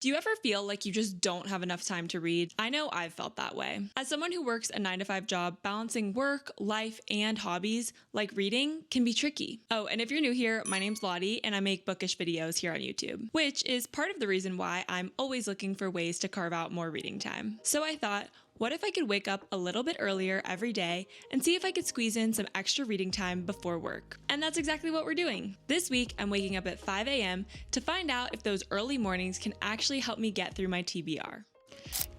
Do you ever feel like you just don't have enough time to read? I know I've felt that way. As someone who works a 9-to-5 job, balancing work, life, and hobbies like reading can be tricky. Oh, and if you're new here, my name's Lottie and I make bookish videos here on YouTube, which is part of the reason why I'm always looking for ways to carve out more reading time. So I thought, what if I could wake up a little bit earlier every day and see if I could squeeze in some extra reading time before work? And that's exactly what we're doing. This week, I'm waking up at 5 a.m. to find out if those early mornings can actually help me get through my TBR.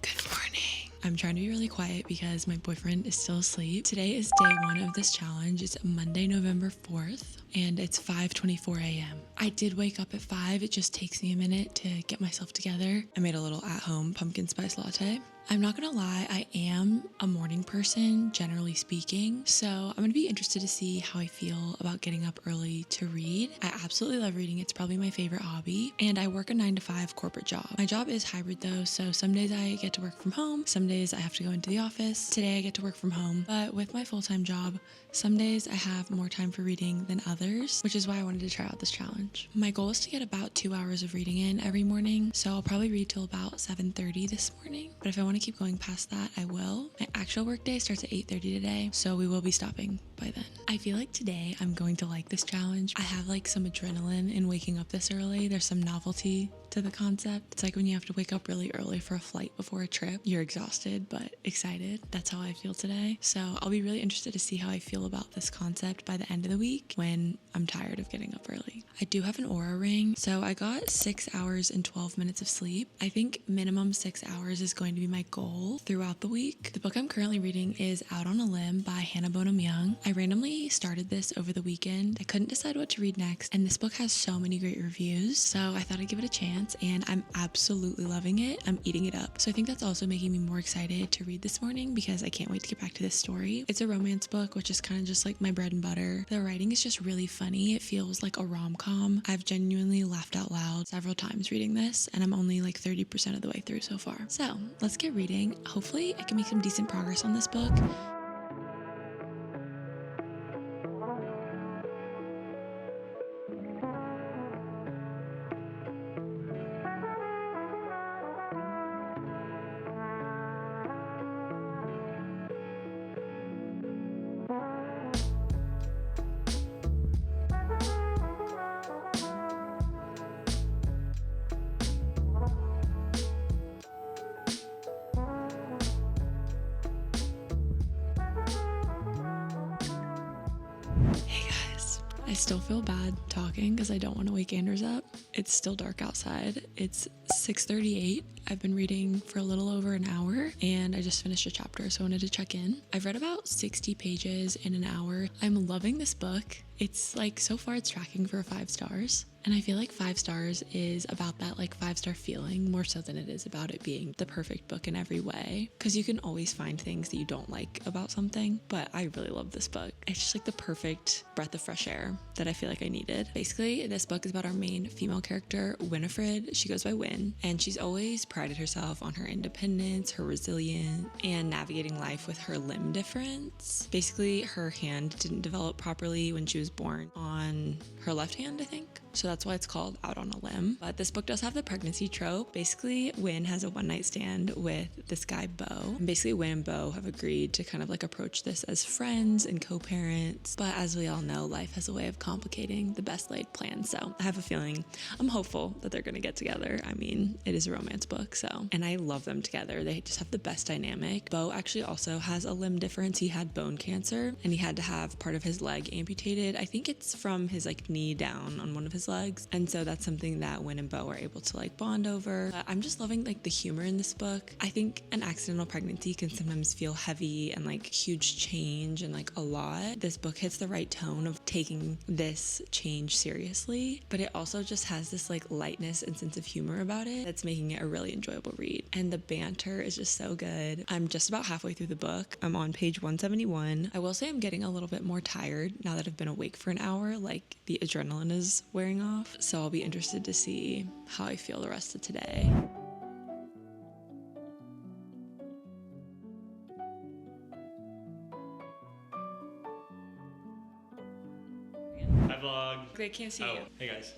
Good morning. I'm trying to be really quiet because my boyfriend is still asleep. Today is day 1 of this challenge. It's Monday, November 4th, and it's 5:24 a.m. I did wake up at 5. It just takes me a minute to get myself together. I made a little at-home pumpkin spice latte. I'm not gonna lie, I am a morning person, generally speaking, so I'm gonna be interested to see how I feel about getting up early to read. I absolutely love reading. It's probably my favorite hobby, and I work a 9-to-5 corporate job. My job is hybrid though, so some days I get to work from home, some days I have to go into the office. Today I get to work from home, but with my full-time job, some days I have more time for reading than others, which is why I wanted to try out this challenge. My goal is to get about 2 hours of reading in every morning, so I'll probably read till about 7:30 this morning, but if I want to keep going past that, I will. My actual work day starts at 8:30 today, so we will be stopping by then. I feel like today I'm going to like this challenge. I have like some adrenaline in waking up this early. There's some novelty to the concept. It's like when you have to wake up really early for a flight before a trip. You're exhausted but excited. That's how I feel today. So I'll be really interested to see how I feel about this concept by the end of the week when I'm tired of getting up early. I do have an Aura ring, so I got 6 hours and 12 minutes of sleep. I think minimum 6 hours is going to be my goal throughout the week. The book I'm currently reading is Out on a Limb by Hannah Bonham Young. I randomly started this over the weekend. I couldn't decide what to read next, and this book has so many great reviews, so I thought I'd give it a chance, and I'm absolutely loving it. I'm eating it up. So I think that's also making me more excited to read this morning because I can't wait to get back to this story. It's a romance book, which is kind of just like my bread and butter. The writing is just really funny. It feels like a rom-com. I've genuinely laughed out loud several times reading this, and I'm only like 30% of the way through so far. So let's get reading. Hopefully I can make some decent progress on this book. I still feel bad talking because I don't want to wake Anders up. It's still dark outside. It's 6:38. I've been reading for a little over an hour and I just finished a chapter, so I wanted to check in. I've read about 60 pages in an hour. I'm loving this book. It's like, so far it's tracking for 5 stars. And I feel like 5 stars is about that like 5-star feeling more so than it is about it being the perfect book in every way. Because you can always find things that you don't like about something, but I really love this book. It's just like the perfect breath of fresh air that I feel like I needed. Basically, this book is about our main female character, Winifred. She goes by Win, and she's always prided herself on her independence, her resilience, and navigating life with her limb difference. Basically, her hand didn't develop properly when she was born on her left hand, I think. So that's why it's called Out on a Limb. But this book does have the pregnancy trope. Basically, Win has a one-night stand with this guy, Bo. And basically, Win and Bo have agreed to kind of like approach this as friends and co-parents. But as we all know, life has a way of complicating the best laid plans. So I have a feeling, I'm hopeful that they're gonna get together. I mean, it is a romance book, so. And I love them together. They just have the best dynamic. Bo actually also has a limb difference. He had bone cancer and he had to have part of his leg amputated. I think it's from his like knee down on one of his legs, and so that's something that Win and Bo are able to like bond over. I'm just loving like the humor in this book. I think an accidental pregnancy can sometimes feel heavy and like huge change and like a lot. This book hits the right tone of taking this change seriously, but it also just has this like lightness and sense of humor about it that's making it a really enjoyable read. And the banter is just so good. I'm just about halfway through the book. I'm on page 171. I will say I'm getting a little bit more tired now that I've been awake for an hour. Like the adrenaline is wearing off, so I'll be interested to see how I feel the rest of today. Hi vlog. Okay, I can't see you. Hey guys.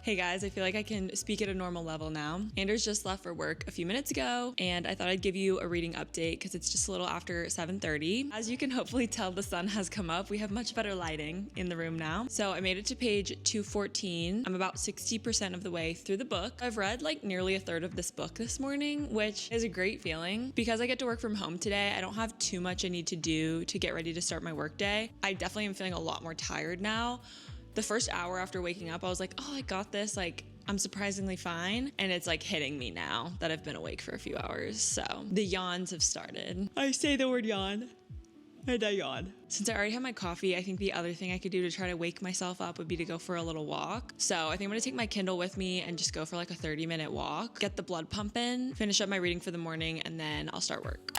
Hey guys, I feel like I can speak at a normal level now. Anders just left for work a few minutes ago, and I thought I'd give you a reading update because it's just a little after 7:30. As you can hopefully tell, the sun has come up. We have much better lighting in the room now. So I made it to page 214. I'm about 60% of the way through the book. I've read like nearly a third of this book this morning, which is a great feeling. Because I get to work from home today, I don't have too much I need to do to get ready to start my work day. I definitely am feeling a lot more tired now. The first hour after waking up, I was like, oh, I got this. Like, I'm surprisingly fine. And it's like hitting me now that I've been awake for a few hours. So the yawns have started. I say the word yawn. And I yawn. Since I already have my coffee, I think the other thing I could do to try to wake myself up would be to go for a little walk. So I think I'm gonna take my Kindle with me and just go for like a 30-minute walk, get the blood pumping, finish up my reading for the morning, and then I'll start work.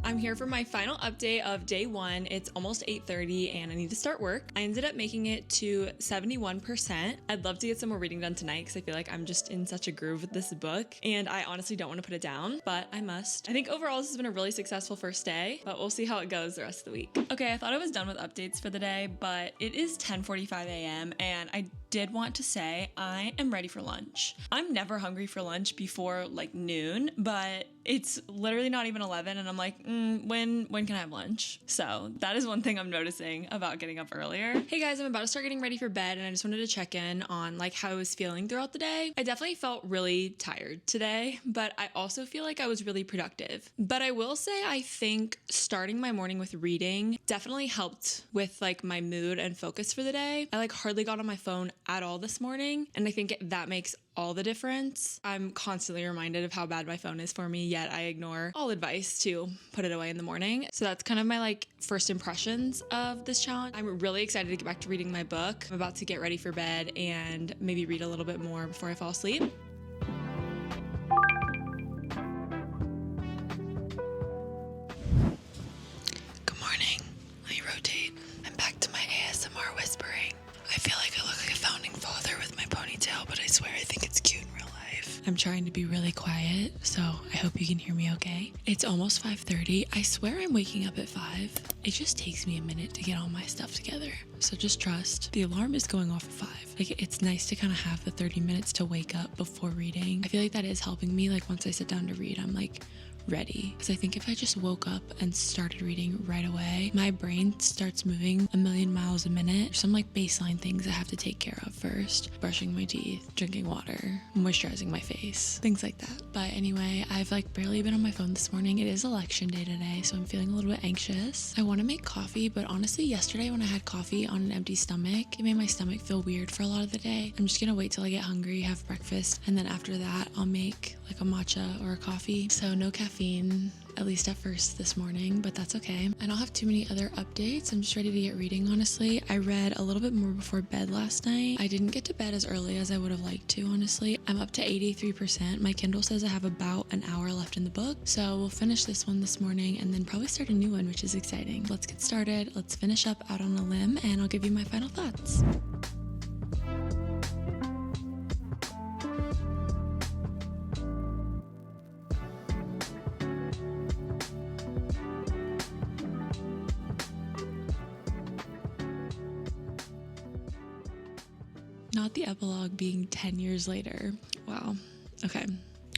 I'm here for my final update of day one. It's almost 8:30 and I need to start work. I ended up making it to 71%. I'd love to get some more reading done tonight because I feel like I'm just in such a groove with this book and I honestly don't want to put it down, but I must. I think overall this has been a really successful first day, but we'll see how it goes the rest of the week. Okay, I thought I was done with updates for the day, but it is 10:45 a.m. and I did want to say I am ready for lunch. I'm never hungry for lunch before like noon, but it's literally not even 11 and I'm like, when can I have lunch? So that is one thing I'm noticing about getting up earlier. Hey guys, I'm about to start getting ready for bed and I just wanted to check in on like how I was feeling throughout the day. I definitely felt really tired today, but I also feel like I was really productive. But I will say I think starting my morning with reading definitely helped with like my mood and focus for the day. I like hardly got on my phone at all this morning and I think that makes all the difference. I'm constantly reminded of how bad my phone is for me, yet I ignore all advice to put it away in the morning. So that's kind of my like first impressions of this challenge. I'm really excited to get back to reading my book. I'm about to get ready for bed and maybe read a little bit more before I fall asleep. Good morning. Let me rotate. I'm back to my ASMR whispering. I feel like I look like a founding father with my ponytail, but I swear I think it's cute in real life. I'm trying to be really quiet, so I hope you can hear me okay. It's almost 5:30. I swear I'm waking up at 5. It just takes me a minute to get all my stuff together, so just trust. The alarm is going off at 5. Like, it's nice to kind of have the 30 minutes to wake up before reading. I feel like that is helping me. Like, once I sit down to read, I'm like ready. Because I think if I just woke up and started reading right away, my brain starts moving a million miles a minute. There's some like baseline things I have to take care of first. Brushing my teeth, drinking water, moisturizing my face, things like that. But anyway, I've like barely been on my phone this morning. It is election day today, so I'm feeling a little bit anxious. I want to make coffee, but honestly, yesterday when I had coffee on an empty stomach, it made my stomach feel weird for a lot of the day. I'm just gonna wait till I get hungry, have breakfast, and then after that, I'll make like a matcha or a coffee. So no caffeine, at least at first this morning, but that's okay. I don't have too many other updates. I'm just ready to get reading, honestly. I read a little bit more before bed last night. I didn't get to bed as early as I would have liked to, honestly. I'm up to 83%. My Kindle says I have about an hour left in the book, so we'll finish this one this morning and then probably start a new one, which is exciting. Let's get started. Let's finish up Out on a Limb and I'll give you my final thoughts. Not the epilogue being 10 years later. Wow. Okay.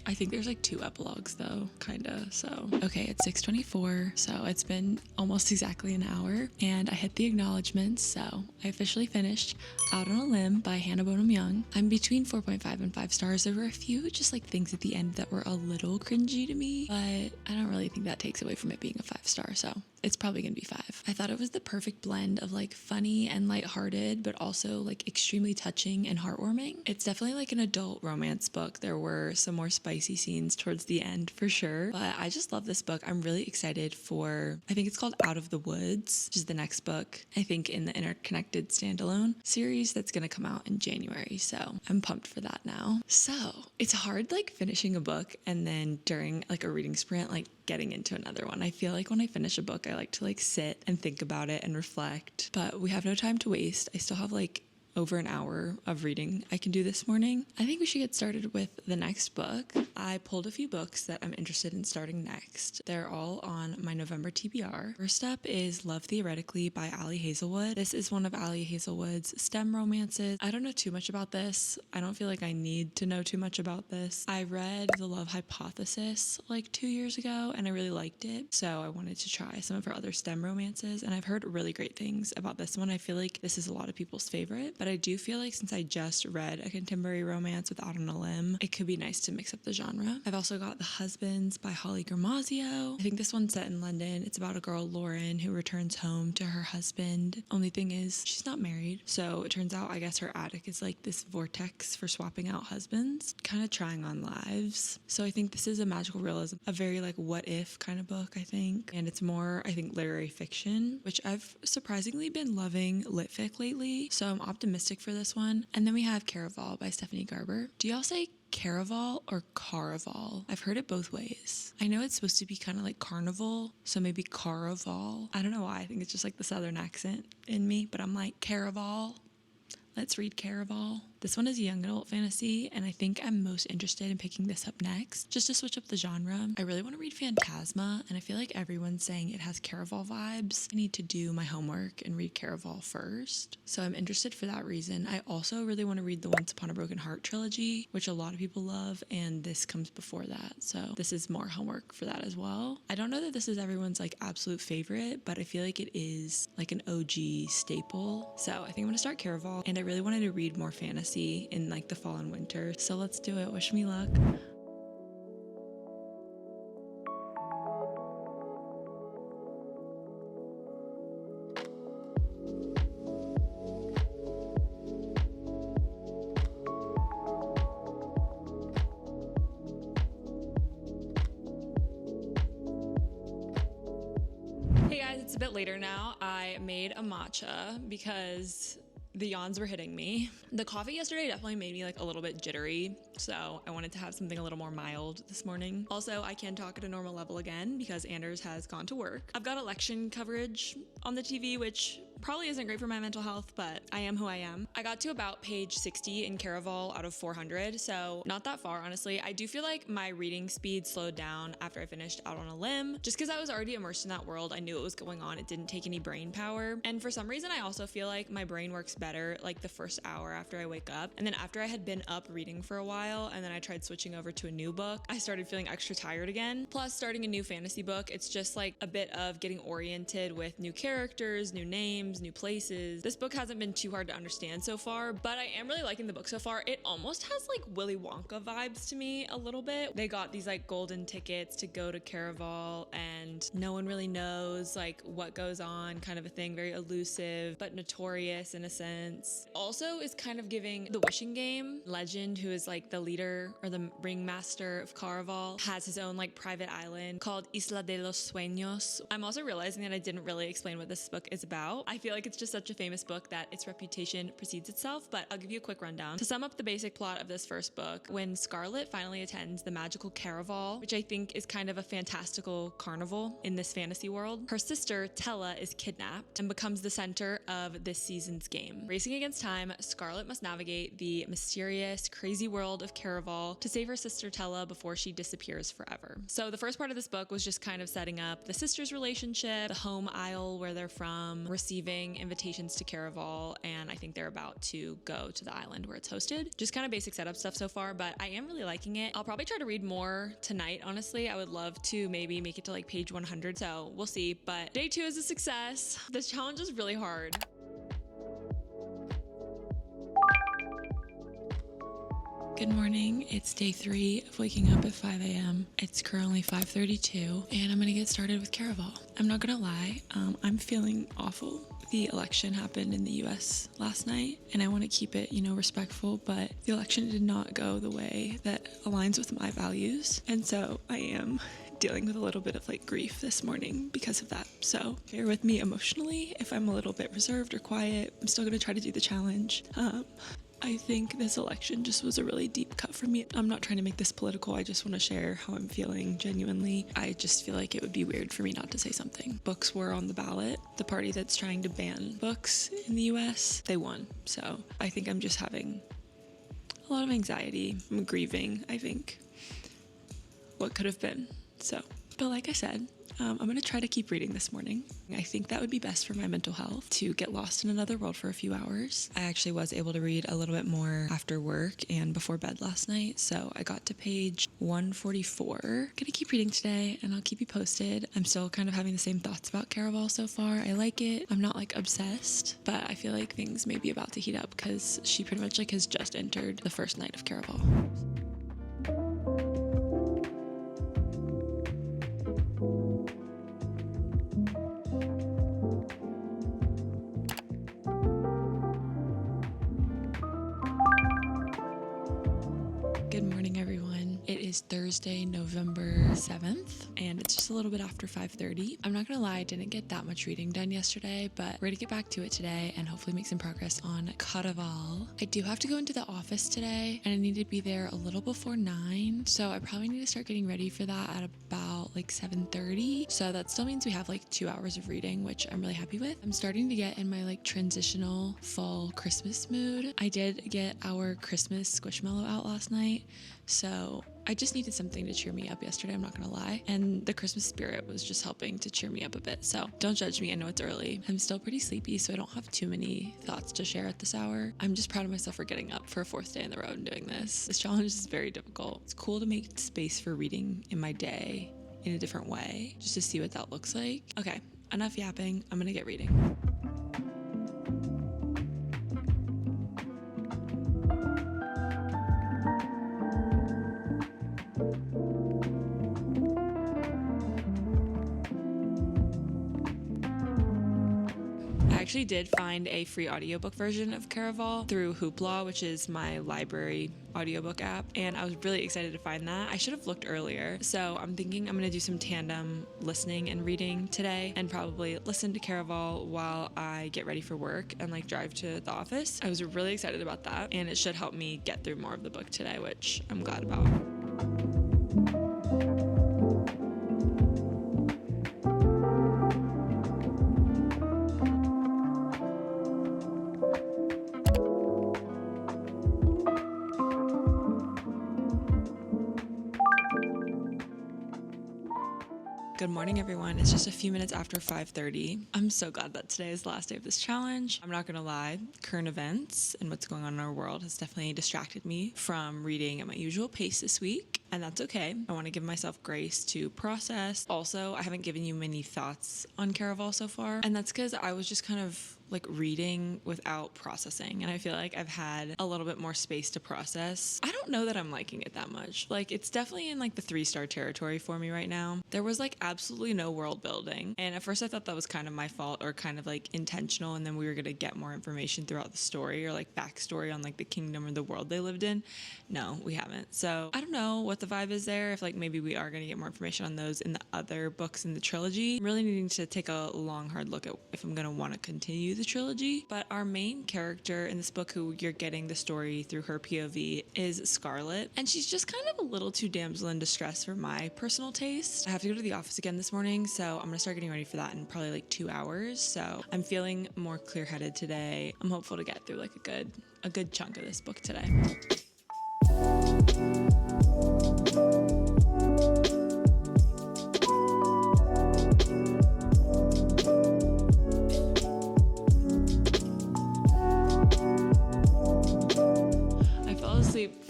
I think there's like 2 epilogues though, kinda. So, okay, it's 6:24. So it's been almost exactly an hour and I hit the acknowledgements. So I officially finished Out on a Limb by Hannah Bonham Young. I'm between 4.5 and 5 stars. There were a few just like things at the end that were a little cringy to me, but I don't really think that takes away from it being a 5-star. So it's probably gonna be 5. I thought it was the perfect blend of like funny and lighthearted, but also like extremely touching and heartwarming. It's definitely like an adult romance book. There were some more spicy scenes towards the end for sure, but I just love this book. I'm really excited for, I think it's called Out of the Woods, which is the next book, I think in the Interconnected Standalone series that's gonna come out in January. So I'm pumped for that now. So it's hard like finishing a book and then during like a reading sprint, like getting into another one. I feel like when I finish a book, I like to like sit and think about it and reflect, but we have no time to waste. I still have like over an hour of reading I can do this morning. I think we should get started with the next book. I pulled a few books that I'm interested in starting next. They're all on my November TBR. First up is Love Theoretically by Ali Hazelwood. This is one of Ali Hazelwood's STEM romances. I don't know too much about this. I don't feel like I need to know too much about this. I read The Love Hypothesis like 2 years ago and I really liked it, so I wanted to try some of her other STEM romances, and I've heard really great things about this one. I feel like this is a lot of people's favorite, but I do feel like since I just read a contemporary romance with Out on a Limb, it could be nice to mix up the genre. I've also got The Husbands by Holly Gramazio. I think this one's set in London. It's about a girl, Lauren, who returns home to her husband. Only thing is she's not married, so it turns out I guess her attic is like this vortex for swapping out husbands, kind of trying on lives. So I think this is a magical realism, a very like what if kind of book, I think, and it's more, I think, literary fiction, which I've surprisingly been loving lit fic lately, so I'm optimistic for this one. And then we have Caraval by Stephanie Garber. Do y'all say Caraval or Caraval? I've heard it both ways. I know it's supposed to be kind of like carnival, so maybe Caraval. I don't know why, I think it's just like the southern accent in me, but I'm like, Caraval. Let's read Caraval. This one is a young adult fantasy, and I think I'm most interested in picking this up next, just to switch up the genre. I really want to read Phantasma, and I feel like everyone's saying it has Caraval vibes. I need to do my homework and read Caraval first, so I'm interested for that reason. I also really want to read the Once Upon a Broken Heart trilogy, which a lot of people love, and this comes before that, so this is more homework for that as well. I don't know that this is everyone's like absolute favorite, but I feel like it is like an OG staple, so I think I'm gonna start Caraval, and I really wanted to read more fantasy in like the fall and winter, so let's do it. Wish me luck. Hey guys, it's a bit later now. I made a matcha because the yawns were hitting me. The coffee yesterday definitely made me like a little bit jittery, so I wanted to have something a little more mild this morning. Also, I can talk at a normal level again because Anders has gone to work. I've got election coverage on the TV, which probably isn't great for my mental health, but I am who I am. I got to about page 60 in Caraval out of 400, so not that far, honestly. I do feel like my reading speed slowed down after I finished Out on a Limb, just because I was already immersed in that world. I knew what was going on. It didn't take any brain power. And for some reason, I also feel like my brain works better like the first hour after I wake up. And then after I had been up reading for a while, and then I tried switching over to a new book, I started feeling extra tired again. Plus, starting a new fantasy book, it's just like a bit of getting oriented with new characters, new names, new places. This book hasn't been too hard to understand so far, but I am really liking the book so far. It almost has like Willy Wonka vibes to me a little bit. They got these like golden tickets to go to Caraval, and no one really knows like what goes on, kind of a thing, very elusive but notorious in a sense. Also is kind of giving The Wishing Game. Legend, who is like the leader or the ringmaster of Caraval, has his own like private island called Isla de los Sueños. I'm also realizing that I didn't really explain what this book is about. I feel like it's just such a famous book that its reputation precedes itself, but I'll give you a quick rundown. To sum up the basic plot of this first book, when Scarlet finally attends the magical Caraval, which I think is kind of a fantastical carnival in this fantasy world, her sister Tella is kidnapped and becomes the center of this season's game. Racing against time, Scarlet must navigate the mysterious, crazy world of Caraval to save her sister Tella before she disappears forever. So the first part of this book was just kind of setting up the sisters' relationship, the home isle where they're from, receiving invitations to Caraval, and I think they're about to go to the island where it's hosted. Just kind of basic setup stuff so far, but I am really liking it. I'll probably try to read more tonight, honestly. I would love to maybe make it to like page 100, so we'll see, but day 2 is a success. This challenge is really hard. Good morning. It's day 3 of waking up at 5 a.m. It's currently 5:32, and I'm gonna get started with Caraval. I'm not gonna lie, I'm feeling awful. The election happened in the US last night, and I want to keep it, respectful, but the election did not go the way that aligns with my values, and so I am dealing with a little bit of like grief this morning because of that. So bear with me emotionally if I'm a little bit reserved or quiet. I'm still gonna try to do the challenge. I think this election just was a really deep cut for me. I'm not trying to make this political. I just want to share how I'm feeling genuinely. I just feel like it would be weird for me not to say something. Books were on the ballot. The party that's trying to ban books in the US, they won. So I think I'm just having a lot of anxiety. I'm grieving, I think, what could have been. So, but like I said, I'm going to try to keep reading this morning. I think that would be best for my mental health, to get lost in another world for a few hours. I actually was able to read a little bit more after work and before bed last night, so I got to page 144. Gonna keep reading today, and I'll keep you posted. I'm still kind of having the same thoughts about Caraval so far. I like it. I'm not like obsessed, but I feel like things may be about to heat up because she pretty much like has just entered the first night of Caraval. Good morning, everyone. It is Thursday, November 7th, and it's just a little bit after 5:30. I'm not gonna lie, I didn't get that much reading done yesterday, but we're gonna get back to it today and hopefully make some progress on Caraval. I do have to go into the office today, and I need to be there a little before 9, so I probably need to start getting ready for that at about like 7:30. So that still means we have like 2 hours of reading, which I'm really happy with. I'm starting to get in my like transitional fall Christmas mood. I did get our Christmas Squishmallow out last night, so I just needed something to cheer me up yesterday, I'm not gonna lie. And the Christmas spirit was just helping to cheer me up a bit. So don't judge me, I know it's early. I'm still pretty sleepy, so I don't have too many thoughts to share at this hour. I'm just proud of myself for getting up for a 4th day in the row and doing this. This challenge is very difficult. It's cool to make space for reading in my day in a different way, just to see what that looks like. Okay, enough yapping, I'm gonna get reading. I actually did find a free audiobook version of Caraval through Hoopla, which is my library audiobook app, and I was really excited to find that. I should have looked earlier, so I'm thinking I'm gonna do some tandem listening and reading today and probably listen to Caraval while I get ready for work and like drive to the office. I was really excited about that, and it should help me get through more of the book today, which I'm glad about. Good morning, everyone. It's just a few minutes after 5:30. I'm so glad that today is the last day of this challenge. I'm not gonna lie, current events and what's going on in our world has definitely distracted me from reading at my usual pace this week, and that's okay. I want to give myself grace to process. Also, I haven't given you many thoughts on Caraval so far, and that's because I was just kind of like reading without processing, and I feel like I've had a little bit more space to process. I don't know that I'm liking it that much. Like, it's definitely in like the 3-star territory for me right now. There was like absolutely no world building, and at first I thought that was kind of my fault or kind of like intentional, and then we were gonna get more information throughout the story or like backstory on like the kingdom or the world they lived in. No, we haven't. So I don't know what the vibe is there, if like maybe we are gonna get more information on those in the other books in the trilogy. I'm really needing to take a long hard look at if I'm gonna want to continue the trilogy. But our main character in this book, who you're getting the story through her POV, is Scarlet, and she's just kind of a little too damsel in distress for my personal taste. I have to go to the office again this morning, so I'm gonna start getting ready for that in probably like 2 hours. So I'm feeling more clear-headed today. I'm hopeful to get through like a good chunk of this book today.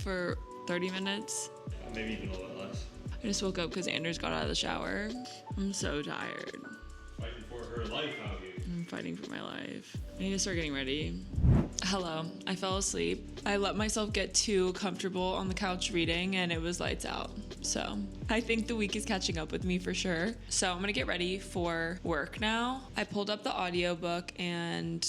For 30 minutes. Maybe even a little less. I just woke up because Anders got out of the shower. I'm so tired. Fighting for her life out here. I'm fighting for my life. I need to start getting ready. Hello, I fell asleep. I let myself get too comfortable on the couch reading, and it was lights out. So I think the week is catching up with me for sure. So I'm gonna get ready for work now. I pulled up the audiobook and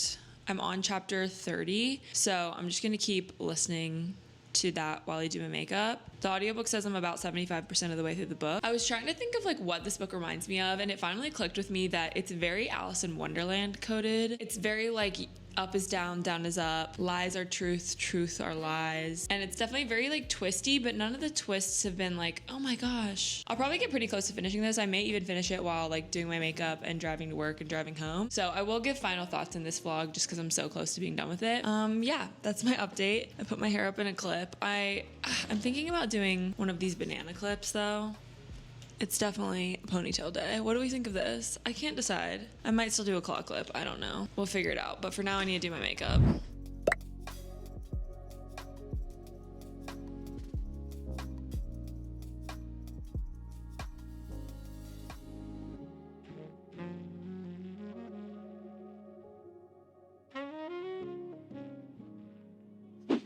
I'm on chapter 30. So I'm just gonna keep listening to that while I do my makeup. The audiobook says I'm about 75% of the way through the book. I was trying to think of like what this book reminds me of, and it finally clicked with me that it's very Alice in Wonderland coded. It's very like up is down, down is up, lies are truth, truth are lies. And it's definitely very like twisty, but none of the twists have been like, oh my gosh. I'll probably get pretty close to finishing this. I may even finish it while like doing my makeup and driving to work and driving home. So I will give final thoughts in this vlog just because I'm so close to being done with it. Yeah, that's my update. I put my hair up in a clip. I'm thinking about doing one of these banana clips though. It's definitely ponytail day. What do we think of this? I can't decide. I might still do a claw clip. I don't know. We'll figure it out. But for now, I need to do my makeup.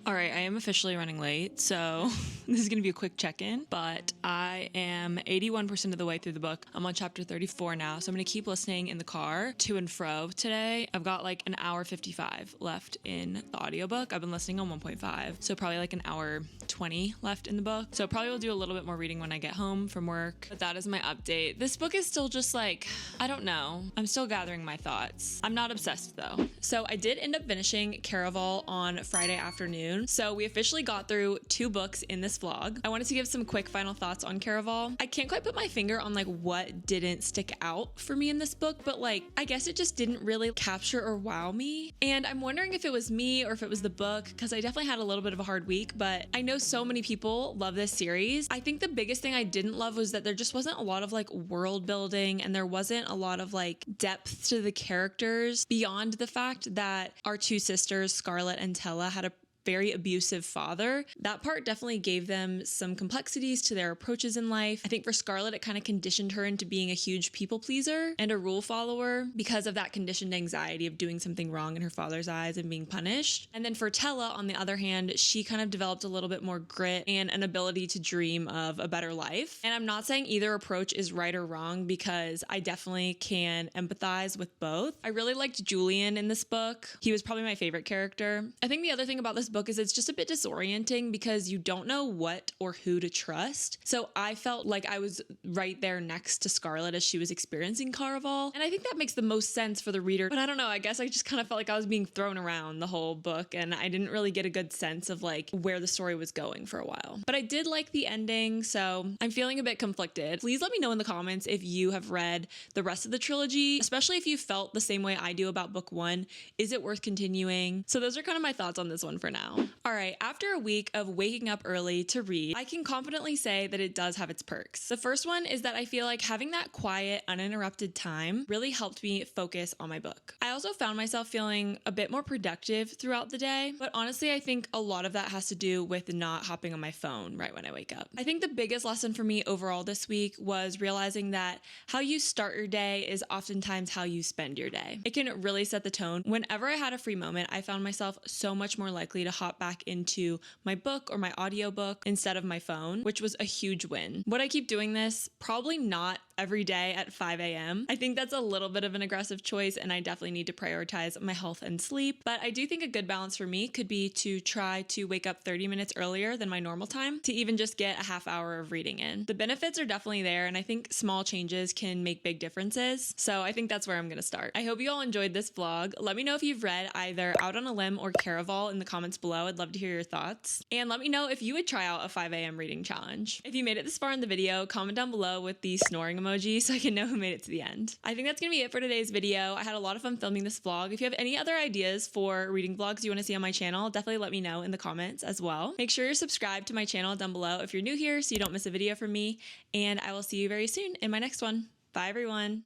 All right, I am officially running late, so this is gonna be a quick check-in, but I am 81% of the way through the book. I'm on chapter 34 now, so I'm gonna keep listening in the car to and fro today. I've got like an hour 55 left in the audiobook. I've been listening on 1.5, so probably like an hour 20 left in the book. So probably will do a little bit more reading when I get home from work, but that is my update. This book is still just like, I don't know. I'm still gathering my thoughts. I'm not obsessed though. So I did end up finishing Caraval on Friday afternoon. So we officially got through 2 books in this vlog. I wanted to give some quick final thoughts on Caraval. I can't quite put my finger on like what didn't stick out for me in this book, but like, I guess it just didn't really capture or wow me. And I'm wondering if it was me or if it was the book, because I definitely had a little bit of a hard week, but I know so many people love this series. I think the biggest thing I didn't love was that there just wasn't a lot of like world building and there wasn't a lot of like depth to the characters beyond the fact that our 2 sisters, Scarlett and Tella, had a very abusive father. That part definitely gave them some complexities to their approaches in life. I think for Scarlett, it kind of conditioned her into being a huge people pleaser and a rule follower because of that conditioned anxiety of doing something wrong in her father's eyes and being punished. And then for Tella, on the other hand, she kind of developed a little bit more grit and an ability to dream of a better life. And I'm not saying either approach is right or wrong because I definitely can empathize with both. I really liked Julian in this book. He was probably my favorite character. I think the other thing about this book is it's just a bit disorienting because you don't know what or who to trust. So I felt like I was right there next to Scarlett as she was experiencing Caraval. And I think that makes the most sense for the reader. But I don't know, I guess I just kind of felt like I was being thrown around the whole book and I didn't really get a good sense of like where the story was going for a while. But I did like the ending, so I'm feeling a bit conflicted. Please let me know in the comments if you have read the rest of the trilogy, especially if you felt the same way I do about book 1. Is it worth continuing? So those are kind of my thoughts on this one for now. All right, after a week of waking up early to read, I can confidently say that it does have its perks. The first one is that I feel like having that quiet, uninterrupted time really helped me focus on my book. I also found myself feeling a bit more productive throughout the day, but honestly, I think a lot of that has to do with not hopping on my phone right when I wake up. I think the biggest lesson for me overall this week was realizing that how you start your day is oftentimes how you spend your day. It can really set the tone. Whenever I had a free moment, I found myself so much more likely to hop back into my book or my audiobook instead of my phone, which was a huge win. Would I keep doing this? Probably not every day at 5 a.m. I think that's a little bit of an aggressive choice and I definitely need to prioritize my health and sleep, but I do think a good balance for me could be to try to wake up 30 minutes earlier than my normal time to even just get a half hour of reading in. The benefits are definitely there and I think small changes can make big differences, so I think that's where I'm gonna start. I hope you all enjoyed this vlog. Let me know if you've read either Out on a Limb or Caraval in the comments below. I'd love to hear your thoughts. And let me know if you would try out a 5 a.m. reading challenge. If you made it this far in the video, comment down below with the snoring emoji so I can know who made it to the end. I think that's gonna be it for today's video. I had a lot of fun filming this vlog. If you have any other ideas for reading vlogs you want to see on my channel, definitely let me know in the comments as well. Make sure you're subscribed to my channel down below if you're new here so you don't miss a video from me, and I will see you very soon in my next one. Bye everyone.